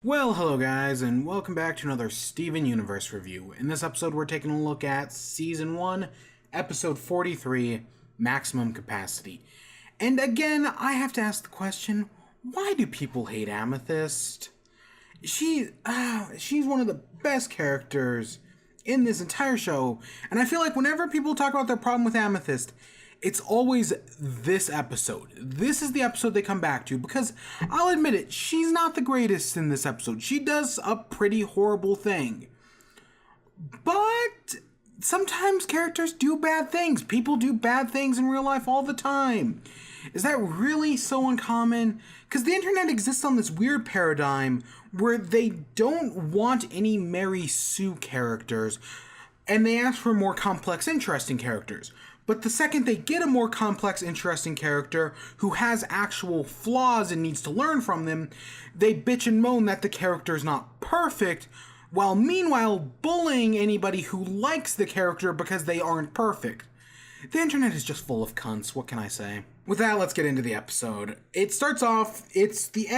Well, hello guys, and welcome back to another Steven Universe review. In this episode, we're taking a look at Season 1, Episode 43, Maximum Capacity. And again, I have to ask the question, why do people hate Amethyst? She's one of the best characters in this entire show, and I feel like whenever people talk about their problem with Amethyst, it's always this episode. This is the episode they come back to, because I'll admit it, she's not the greatest in this episode. She does a pretty horrible thing. But sometimes characters do bad things. People do bad things in real life all the time. Is that really so uncommon? Because the internet exists on this weird paradigm where they don't want any Mary Sue characters, and they ask for more complex, interesting characters. But the second they get a more complex, interesting character who has actual flaws and needs to learn from them, they bitch and moan that the character is not perfect, while meanwhile bullying anybody who likes the character because they aren't perfect. The internet is just full of cunts, what can I say? With that, let's get into the episode. It starts off, it's the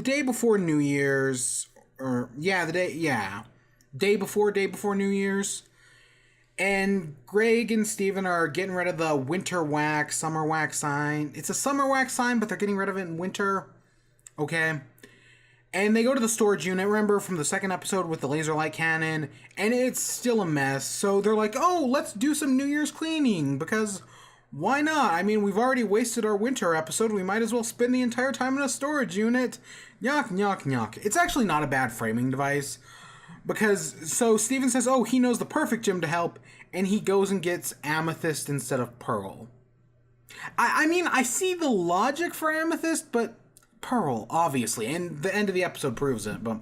day before New Year's, day before New Year's. And Greg and Steven are getting rid of the winter wax, summer wax sign. It's a summer wax sign, but they're getting rid of it in winter. Okay. And they go to the storage unit, remember from the second episode with the laser light cannon, and it's still a mess. So they're like, oh, let's do some New Year's cleaning, because why not? I mean, we've already wasted our winter episode. We might as well spend the entire time in a storage unit. Nyok, nyok, nyok. It's actually not a bad framing device. So Steven says, oh, he knows the perfect gym to help, and he goes and gets Amethyst instead of Pearl. I mean, I see the logic for Amethyst, but Pearl, obviously, and the end of the episode proves it, but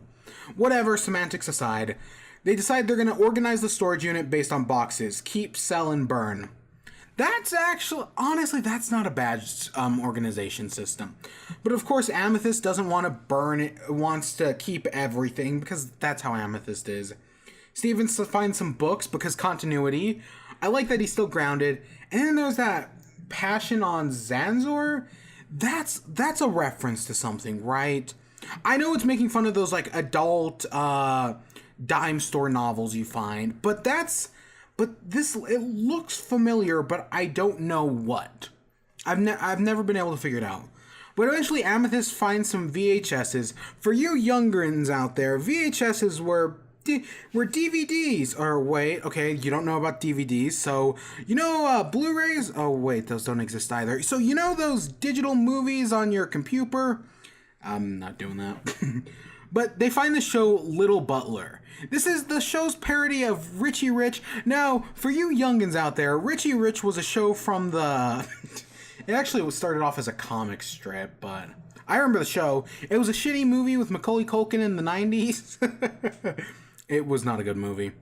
whatever, semantics aside, they decide they're going to organize the storage unit based on boxes, keep, sell, and burn. That's honestly, that's not a bad organization system. But of course, Amethyst doesn't want to burn it, wants to keep everything, because that's how Amethyst is. Steven finds some books, because continuity. I like that he's still grounded. And then there's that Passion on Zanzor. That's a reference to something, right? I know it's making fun of those, like, adult, dime store novels you find, but it looks familiar, but I don't know what. I've never been able to figure it out. But eventually Amethyst finds some VHSs. For you youngerins out there, VHSs were DVDs. Or wait, okay, you don't know about DVDs, so you know Blu-rays? Oh wait, those don't exist either. So you know those digital movies on your computer? I'm not doing that. But they find the show Little Butler. This is the show's parody of Richie Rich. Now, for you youngins out there, Richie Rich was a show from the... It actually started off as a comic strip, but I remember the show. It was a shitty movie with Macaulay Culkin in the 90s. It was not a good movie.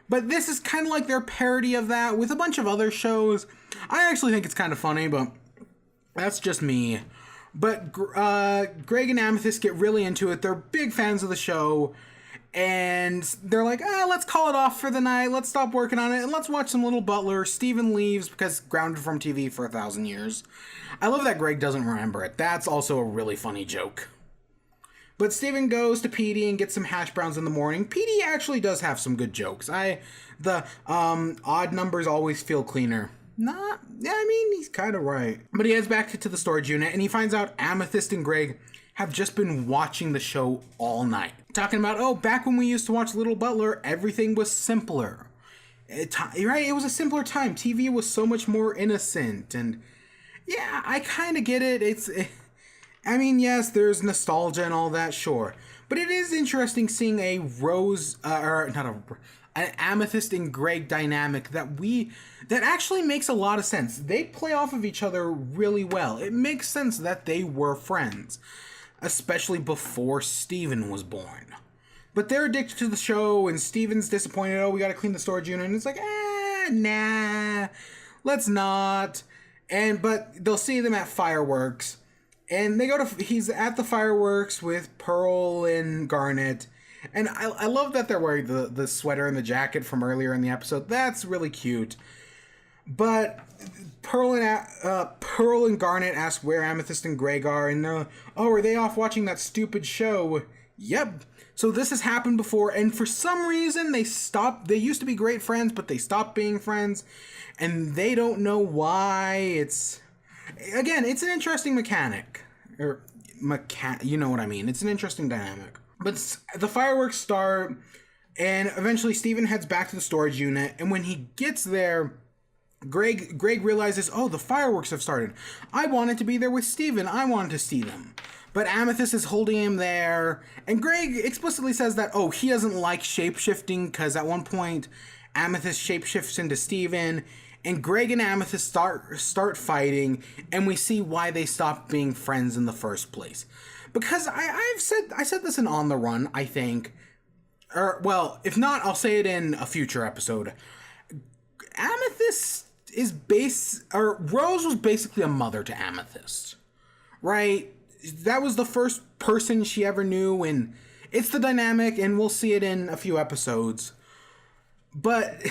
But this is kind of like their parody of that with a bunch of other shows. I actually think it's kind of funny, but that's just me. But Greg and Amethyst get really into it. They're big fans of the show. And they're like, let's call it off for the night. Let's stop working on it. And let's watch some Little Butler. Steven leaves because grounded from TV for 1,000 years. I love that Greg doesn't remember it. That's also a really funny joke. But Steven goes to Petey and gets some hash browns in the morning. Petey actually does have some good jokes. The odd numbers always feel cleaner. He's kind of right. But he heads back to the storage unit, and he finds out Amethyst and Greg have just been watching the show all night. Talking about, back when we used to watch Little Butler, everything was simpler. Right? It was a simpler time. TV was so much more innocent, and yeah, I kind of get it. Yes, there's nostalgia and all that, sure. But it is interesting seeing an Amethyst and Greg dynamic that actually makes a lot of sense. They play off of each other really well. It makes sense that they were friends, especially before Steven was born. But they're addicted to the show, and Steven's disappointed. We gotta clean the storage unit. And it's like, nah, let's not. But they'll see them at fireworks. And he's at the fireworks with Pearl and Garnet. And I love that they're wearing the sweater and the jacket from earlier in the episode. That's really cute. But Pearl and Garnet ask where Amethyst and Greg are, and are they off watching that stupid show? Yep. So this has happened before, and for some reason they stopped. They used to be great friends, but they stopped being friends, and they don't know why. Again, it's an interesting mechanic. You know what I mean. It's an interesting dynamic. But the fireworks start, and eventually Steven heads back to the storage unit, and when he gets there, Greg realizes, oh, the fireworks have started. I wanted to be there with Steven. I wanted to see them. But Amethyst is holding him there, and Greg explicitly says that, oh, he doesn't like shapeshifting, because at one point, Amethyst shapeshifts into Steven, and Greg and Amethyst start fighting, and we see why they stopped being friends in the first place. Because I said this in On the Run, I think. Or, well, if not, I'll say it in a future episode. Amethyst Rose was basically a mother to Amethyst, right? That was the first person she ever knew, and it's the dynamic, and we'll see it in a few episodes. But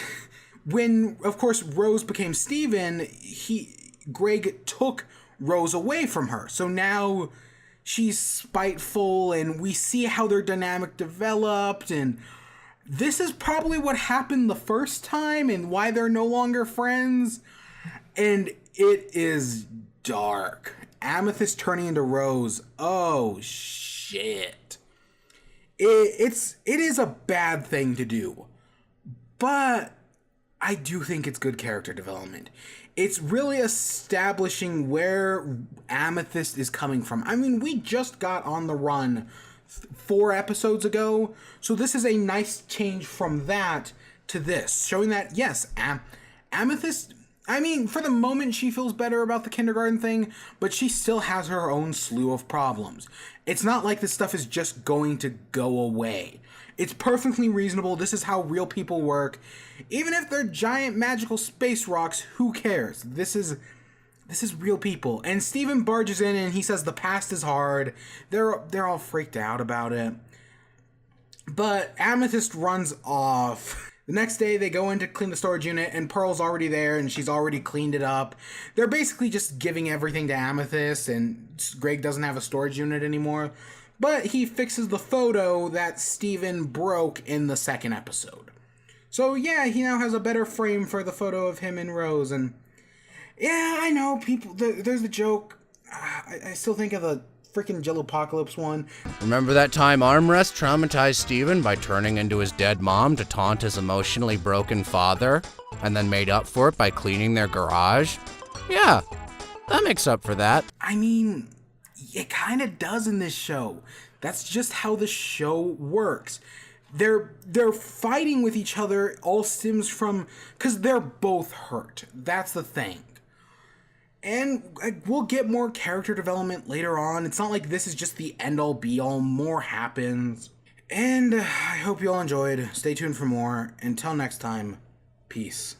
when, of course, Rose became Steven, Greg took Rose away from her. So now she's spiteful, and we see how their dynamic developed, and this is probably what happened the first time and why they're no longer friends. And it is dark. Amethyst turning into Rose. Oh, shit. It is a bad thing to do. But I do think it's good character development. It's really establishing where Amethyst is coming from. I mean, we just got On the Run 4 episodes ago, so this is a nice change from that to this, showing that, yes, Amethyst, I mean, for the moment she feels better about the kindergarten thing, but she still has her own slew of problems. It's not like this stuff is just going to go away. It's perfectly reasonable. This is how real people work. Even if they're giant magical space rocks, who cares? This is real people. And Steven barges in and he says the past is hard. They're all freaked out about it. But Amethyst runs off. The next day they go in to clean the storage unit and Pearl's already there and she's already cleaned it up. They're basically just giving everything to Amethyst and Greg doesn't have a storage unit anymore. But he fixes the photo that Steven broke in the second episode. So yeah, he now has a better frame for the photo of him and Rose. And yeah, I know, people, there's a joke. I still think of the freaking Jellopocalypse one. Remember that time Armrest traumatized Steven by turning into his dead mom to taunt his emotionally broken father, and then made up for it by cleaning their garage? Yeah, that makes up for that. I mean, it kind of does in this show. That's just how the show works. They're fighting with each other all stems from, because they're both hurt. That's the thing. And we'll get more character development later on. It's not like this is just the end-all be-all. More happens. And I hope you all enjoyed. Stay tuned for more. Until next time, peace.